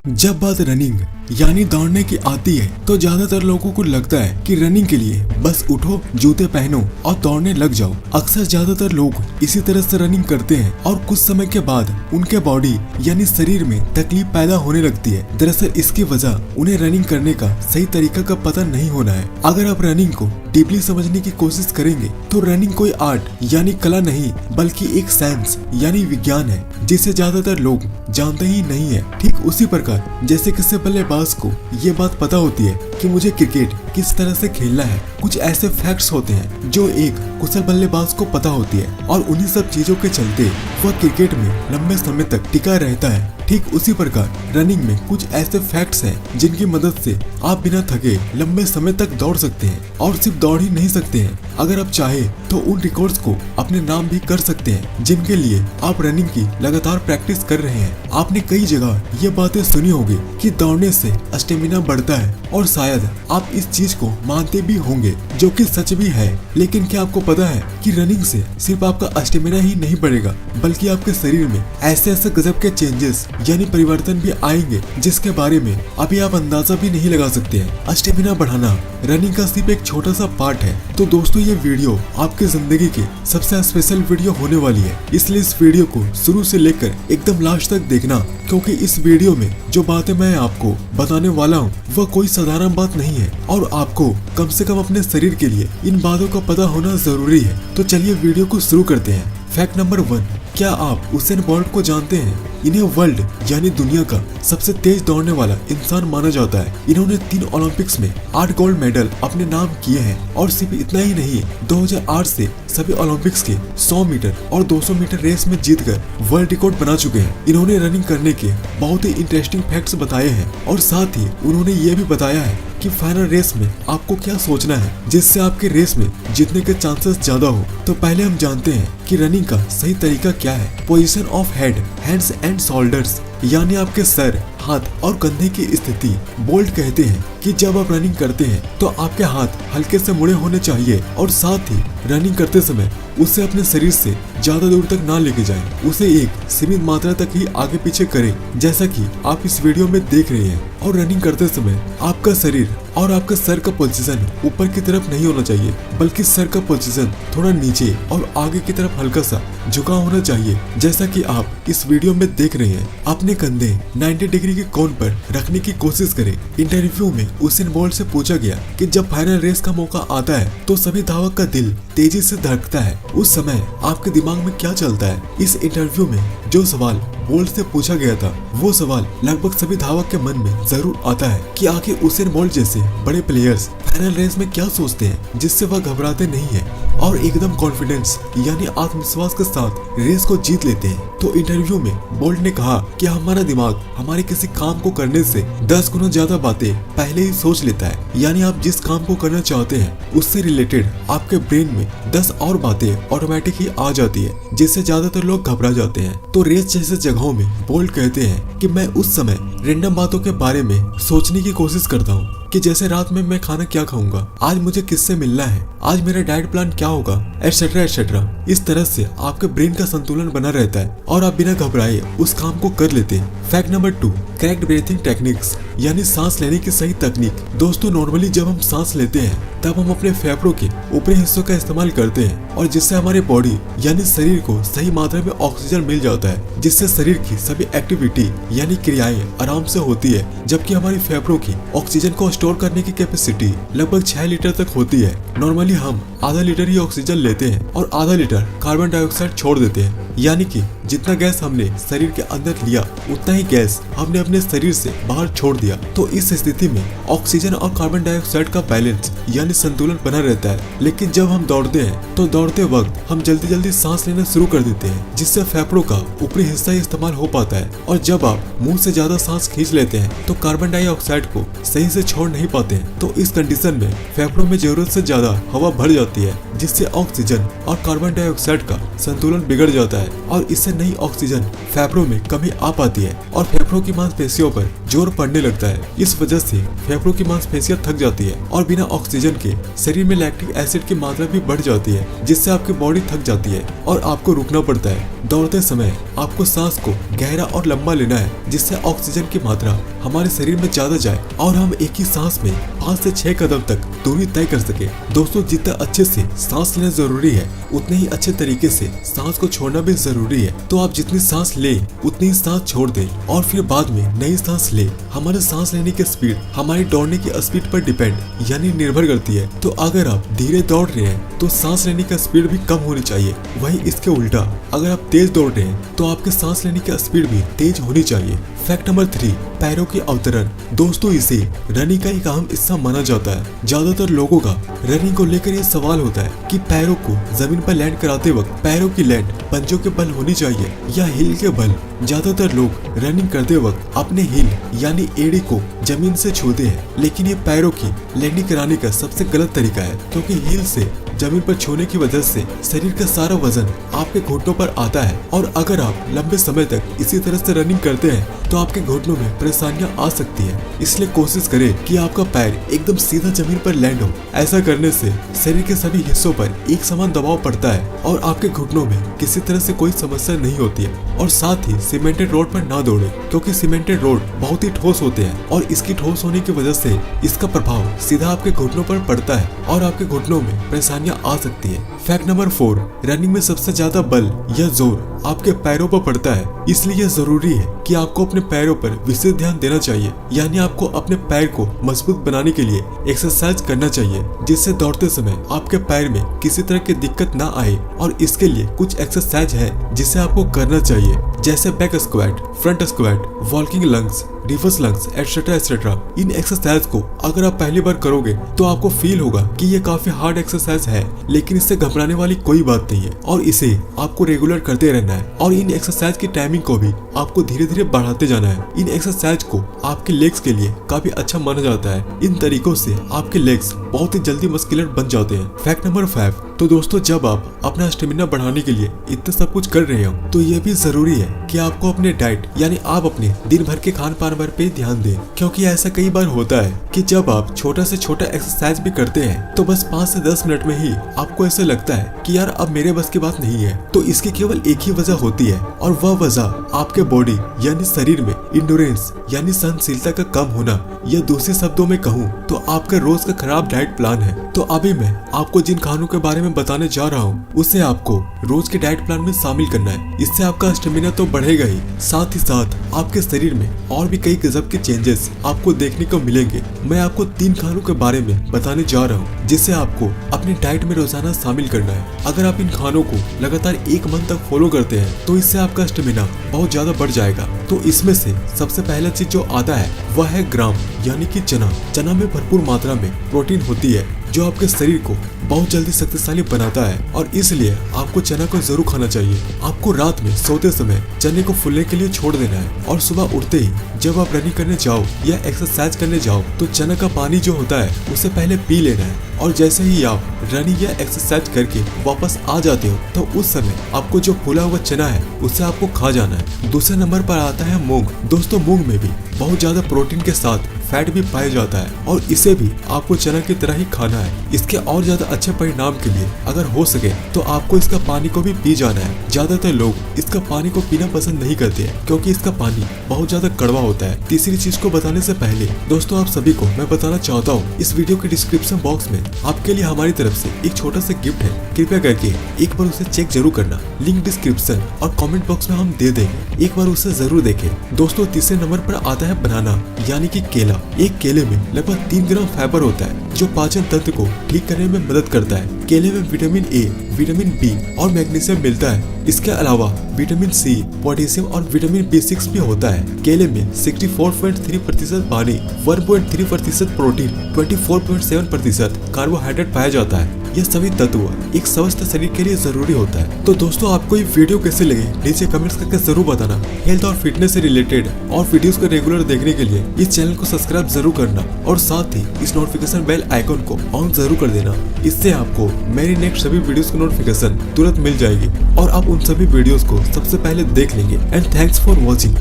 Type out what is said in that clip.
जब बात रनिंग यानी दौड़ने की आती है तो ज्यादातर लोगों को लगता है कि रनिंग के लिए बस उठो, जूते पहनो और दौड़ने लग जाओ। अक्सर ज्यादातर लोग इसी तरह से रनिंग करते हैं और कुछ समय के बाद उनके बॉडी यानी शरीर में तकलीफ पैदा होने लगती है। दरअसल इसकी वजह उन्हें रनिंग करने का सही तरीका का पता नहीं होना है। अगर आप रनिंग को डीपली समझने की कोशिश करेंगे तो रनिंग कोई आर्ट यानी कला नहीं बल्कि एक साइंस यानी विज्ञान है जिसे ज्यादातर लोग जानते ही नहीं है। ठीक उसी प्रकार जैसे किसी बल्लेबाज को ये बात पता होती है कि मुझे क्रिकेट किस तरह से खेलना है, कुछ ऐसे फैक्ट्स होते हैं जो एक कुशल बल्लेबाज को पता होती है और उन्हीं सब चीजों के चलते वह क्रिकेट में लंबे समय तक टिका रहता है। ठीक उसी प्रकार रनिंग में कुछ ऐसे फैक्ट्स हैं जिनकी मदद से आप बिना थके लंबे समय तक दौड़ सकते हैं और सिर्फ दौड़ ही नहीं सकते हैं, अगर आप चाहे तो उन रिकॉर्ड्स को अपने नाम भी कर सकते हैं जिनके लिए आप रनिंग की लगातार प्रैक्टिस कर रहे हैं। आपने कई जगह ये बातें सुनी होगी कि दौड़ने से स्टेमिना बढ़ता है और शायद आप इस चीज को मानते भी होंगे, जो कि सच भी है। लेकिन क्या आपको पता है कि रनिंग से सिर्फ आपका स्टेमिना ही नहीं बढ़ेगा बल्कि आपके शरीर में ऐसे गजब के चेंजेस यानी परिवर्तन भी आएंगे जिसके बारे में अभी आप अंदाजा भी नहीं लगा सकते हैं। स्टेमिना बढ़ाना रनिंग का सिर्फ एक छोटा सा पार्ट है। तो दोस्तों ये वीडियो आपकी जिंदगी की सबसे स्पेशल वीडियो होने वाली है, इसलिए इस वीडियो को शुरू से लेकर एकदम लास्ट तक देखना, क्योंकि इस वीडियो में जो बातें मैं आपको बताने वाला हूँ वह कोई साधारण बात नहीं है और आपको कम से कम अपने शरीर के लिए इन बातों का पता होना जरूरी है। तो चलिए वीडियो को शुरू करते हैं। फैक्ट नंबर 1, क्या आप उसेन बोल्ट को जानते हैं? इन्हें वर्ल्ड यानी दुनिया का सबसे तेज दौड़ने वाला इंसान माना जाता है। इन्होंने 3 ओलंपिक्स में 8 गोल्ड मेडल अपने नाम किए हैं और सिर्फ इतना ही नहीं, 2008 से सभी ओलंपिक्स के 100 मीटर और 200 मीटर रेस में जीतकर वर्ल्ड रिकॉर्ड बना चुके हैं। इन्होंने रनिंग करने के बहुत ही इंटरेस्टिंग फैक्ट्स बताए हैं और साथ ही उन्होंने ये भी बताया है कि फाइनल रेस में आपको क्या सोचना है जिससे आपके रेस में जीतने के चांसेस ज्यादा हो। तो पहले हम जानते हैं कि रनिंग का सही तरीका क्या है। Position of head, hands and shoulders यानी आपके सर, हाथ और कंधे की स्थिति। बोल्ट कहते हैं कि जब आप रनिंग करते हैं तो आपके हाथ हल्के से मुड़े होने चाहिए और साथ ही रनिंग करते समय उसे अपने शरीर से ज्यादा दूर तक ना लेके जाएं, उसे एक सीमित मात्रा तक ही आगे पीछे करें जैसा कि आप इस वीडियो में देख रहे हैं। और रनिंग करते समय आपका शरीर और आपका सर का पोजीशन ऊपर की तरफ नहीं होना चाहिए बल्कि सर का पोजीशन थोड़ा नीचे और आगे की तरफ हल्का सा झुका होना चाहिए, जैसा कि आप इस वीडियो में देख रहे हैं। अपने कंधे 90 डिग्री के कोण पर रखने की कोशिश करें। इंटरव्यू में उसेन बोल्ट से पूछा गया कि जब फाइनल रेस का मौका आता है तो सभी धावक का दिल तेजी से धड़कता है, उस समय आपके दिमाग में क्या चलता है? इस इंटरव्यू में जो सवाल बोल्ट से पूछा गया था वो सवाल लगभग सभी धावक के मन में जरूर आता है कि आखिर उसेन बोल्ट जैसे बड़े प्लेयर्स फाइनल रेस में क्या सोचते हैं जिससे वह घबराते नहीं है और एकदम कॉन्फिडेंस यानी आत्मविश्वास के साथ रेस को जीत लेते हैं। तो इंटरव्यू में बोल्ट ने कहा कि हमारा दिमाग हमारे किसी काम को करने से 10 गुना ज्यादा बातें पहले ही सोच लेता है, यानी आप जिस काम को करना चाहते हैं उससे रिलेटेड आपके ब्रेन में 10 और बातें ऑटोमेटिक ही आ जाती है जिससे ज्यादातर लोग घबरा जाते हैं। तो रेस जैसे जगहों में बोल्ट कहते हैं कि मैं उस समय रैंडम बातों के बारे में सोचने की कोशिश करता हूँ कि जैसे रात में मैं खाना क्या खाऊंगा, आज मुझे किससे मिलना है, आज मेरा डाइट प्लान क्या होगा, एटसेट्रा एटसेट्रा। इस तरह से आपके ब्रेन का संतुलन बना रहता है और आप बिना घबराए उस काम को कर लेते हैं। Fact number 2, correct breathing techniques यानी सांस लेने की सही तकनीक। दोस्तों नॉर्मली जब हम सांस लेते हैं तब हम अपने फेफड़ों के ऊपरी हिस्सों का इस्तेमाल करते हैं और जिससे हमारे बॉडी यानी शरीर को सही मात्रा में ऑक्सीजन मिल जाता है, जिससे शरीर की सभी एक्टिविटी यानी क्रियाएं आराम से होती है। जबकि हमारे फेफड़ों की ऑक्सीजन को स्टोर करने की कैपेसिटी लगभग 6 लीटर तक होती है। नॉर्मली हम आधा लीटर ही ऑक्सीजन लेते हैं और आधा लीटर कार्बन डाइऑक्साइड छोड़ देते हैं, यानी कि जितना गैस हमने शरीर के अंदर लिया उतना ही गैस हमने अपने शरीर से बाहर छोड़ दिया। तो इस स्थिति में ऑक्सीजन और कार्बन डाइऑक्साइड का बैलेंस यानी संतुलन बना रहता है। लेकिन जब हम दौड़ते हैं तो दौड़ते वक्त हम जल्दी जल्दी सांस लेना शुरू कर देते हैं जिससे फेफड़ों का ऊपरी हिस्सा ही इस्तेमाल हो पाता है और जब आप मुंह से ज्यादा सांस खींच लेते हैं तो कार्बन डाइऑक्साइड को सही से छोड़ नहीं पाते हैं। तो इस कंडीशन में फेफड़ों में जरूरत से ज्यादा हवा भर जाती है जिससे ऑक्सीजन और कार्बन डाइऑक्साइड का संतुलन बिगड़ जाता है और इससे नई ऑक्सीजन फेफड़ों में कमी आ पाती है और फेफड़ों फेफड़ों की मांसपेशियों पर जोर पड़ने लगता है। इस वजह से फेफड़ों की मांसपेशियां थक जाती है और बिना ऑक्सीजन के शरीर में लैक्टिक एसिड की मात्रा भी बढ़ जाती है, जिससे आपकी बॉडी थक जाती है और आपको रुकना पड़ता है। दौड़ते समय आपको सांस को गहरा और लंबा लेना है, जिससे ऑक्सीजन की मात्रा हमारे शरीर में ज्यादा जाए और हम एक ही सांस में 5 से 6 कदम तक दूरी तय कर सके। दोस्तों, जितना अच्छे से सांस लेना जरूरी है, उतने ही अच्छे तरीके से सांस को छोड़ना भी जरूरी है। तो आप जितनी सांस ले उतनी ही सांस छोड़ दें और फिर बाद में नई सांस ले। हमारे सांस लेने की स्पीड हमारी दौड़ने की स्पीड पर डिपेंड यानी निर्भर करती है। तो अगर आप धीरे दौड़ रहे हैं तो सांस लेने की स्पीड भी कम होनी चाहिए। वहीं इसके उल्टा अगर आप तेज दौड़ रहे हैं तो आपके सांस लेने की स्पीड भी तेज होनी चाहिए। फैक्ट नंबर 3, पैरों की अवतरण। दोस्तों, इसे रनिंग का एक अहम हिस्सा माना जाता है। ज्यादातर लोगों का रनिंग को लेकर ये सवाल होता है कि पैरों को जमीन पर लैंड कराते वक्त पैरों की लैंड पंजों के बल होनी चाहिए या हील के बल। ज्यादातर लोग रनिंग करते वक्त अपने हील यानी एड़ी को जमीन से छूते हैं, लेकिन ये पैरों की लैंडिंग कराने का सबसे गलत तरीका है, क्योंकि हील से जमीन पर छूने की वजह से शरीर का सारा वजन आपके घुटनों पर आता है और अगर आप लंबे समय तक इसी तरह से रनिंग करते हैं तो आपके घुटनों में परेशानियां आ सकती है। इसलिए कोशिश करें कि आपका पैर एकदम सीधा जमीन पर लैंड हो। ऐसा करने से शरीर के सभी हिस्सों पर एक समान दबाव पड़ता है और आपके घुटनों में किसी तरह से कोई समस्या नहीं होती है। और साथ ही सीमेंटेड रोड पर ना दौड़े, क्योंकि सीमेंटेड रोड बहुत ही ठोस होते हैं और इसकी ठोस होने की वजह से इसका प्रभाव सीधा आपके घुटनों पर पड़ता है और आपके घुटनों में परेशानियां आ सकती है। फैक्ट नंबर 4, रनिंग में सबसे ज्यादा बल या जोर आपके पैरों पर पड़ता है। इसलिए जरूरी है कि आपको अपने पैरों पर विशेष ध्यान देना चाहिए, यानी आपको अपने पैर को मजबूत बनाने के लिए एक्सरसाइज करना चाहिए, जिससे दौड़ते समय आपके पैर में किसी तरह की दिक्कत ना आए। और इसके लिए कुछ एक्सरसाइज है जिसे आपको करना चाहिए, जैसे back squat, front squat, walking lunges, reverse lunges etcetera etcetera. इन एक्सरसाइज को अगर आप पहली बार करोगे तो आपको फील होगा कि ये काफी हार्ड एक्सरसाइज है, लेकिन इससे घबराने वाली कोई बात नहीं है और इसे आपको रेगुलर करते रहना है। और इन एक्सरसाइज की टाइमिंग को भी आपको धीरे धीरे बढ़ाते जाना है। इन एक्सरसाइज को आपके लेग्स के लिए काफी अच्छा माना जाता है। इन तरीकों से आपके लेग्स बहुत ही जल्दी मस्कुलर बन जाते हैं। फैक्ट नंबर 5, तो दोस्तों, जब आप अपना स्टेमिना बढ़ाने के लिए इतना सब कुछ कर रहे हो तो यह भी जरूरी है कि आपको अपने डाइट यानी आप अपने दिन भर के खान पान पर ध्यान दें, क्योंकि ऐसा कई बार होता है कि जब आप छोटा से छोटा एक्सरसाइज भी करते हैं तो बस 5 से 10 मिनट में ही आपको ऐसा लगता है कि यार अब मेरे बस की बात नहीं है। तो इसकी केवल एक ही वजह होती है और वह वजह आपके बॉडी यानी शरीर में इंडोरेंस यानी सहनशीलता का कम होना, या दूसरे शब्दों में कहूँ तो आपका रोज का खराब डाइट प्लान है। तो अभी मैं आपको जिन खानों के बारे में बताने जा रहा हूँ उसे आपको रोज के डाइट प्लान में शामिल करना है। इससे आपका स्टेमिना तो बढ़ेगा ही, साथ ही साथ आपके शरीर में और भी कई गजब के चेंजेस आपको देखने को मिलेंगे। मैं आपको 3 खानों के बारे में बताने जा रहा हूँ जिसे आपको अपनी डाइट में रोजाना शामिल करना है। अगर आप इन खानों को लगातार 1 मंथ तक फॉलो करते हैं तो इससे आपका स्टेमिना बहुत ज्यादा बढ़ जाएगा। तो इसमें से सबसे पहला चीज जो आता है वह है ग्राम यानी कि चना। चना में भरपूर मात्रा में प्रोटीन होती है जो आपके शरीर को बहुत जल्दी शक्तिशाली बनाता है और इसलिए आपको चना को जरूर खाना चाहिए। आपको रात में सोते समय चने को फूलने के लिए छोड़ देना है और सुबह उठते ही जब आप रनिंग करने जाओ या एक्सरसाइज करने जाओ तो चना का पानी जो होता है उसे पहले पी लेना है और जैसे ही आप रनिंग या एक्सरसाइज करके वापस आ जाते हो तो उस समय आपको जो फूला हुआ चना है उसे आपको खा जाना है। दूसरे नंबर पर आता है मूंग। दोस्तों, मूंग में भी बहुत ज्यादा प्रोटीन के साथ फैट भी पाया जाता है और इसे भी आपको चना की तरह ही खाना है। इसके और ज्यादा अच्छे परिणाम के लिए अगर हो सके तो आपको इसका पानी को भी पी जाना है। ज्यादातर लोग इसका पानी को पीना पसंद नहीं करते हैं क्योंकि इसका पानी बहुत ज्यादा कड़वा होता है। तीसरी चीज को बताने से पहले दोस्तों आप सभी को मैं बताना चाहता हूँ, इस वीडियो के डिस्क्रिप्शन बॉक्स में आपके लिए हमारी तरफ से एक छोटा सा गिफ्ट है। कृपया करके एक बार उसे चेक जरूर करना। लिंक डिस्क्रिप्शन और कमेंट बॉक्स में हम दे देंगे, एक बार उसे जरूर देखें। दोस्तों, तीसरे नंबर पर आता है बनाना यानी कि केला। एक केले में लगभग 3 ग्राम फाइबर होता है जो पाचन तंत्र को ठीक करने में मदद करता है। केले में विटामिन ए, विटामिन बी और मैग्नीशियम मिलता है। इसके अलावा विटामिन सी, पोटेशियम और विटामिन B6 भी होता है। केले में 64.3% पानी, 1.3% प्रोटीन, 24.7% कार्बोहाइड्रेट पाया जाता है। ये सभी तत्व एक स्वस्थ शरीर के लिए जरूरी होता है। तो दोस्तों, आपको ये वीडियो कैसे लगी नीचे कमेंट्स करके जरूर बताना। हेल्थ और फिटनेस से रिलेटेड और वीडियोस को रेगुलर देखने के लिए इस चैनल को सब्सक्राइब जरूर करना और साथ ही इस नोटिफिकेशन बेल आइकन को ऑन जरूर कर देना। इससे आपको मेरी नेक्स्ट सभी वीडियोस की नोटिफिकेशन तुरंत मिल जाएगी और आप उन सभी वीडियोस को सबसे पहले देख लेंगे। And thanks for watching.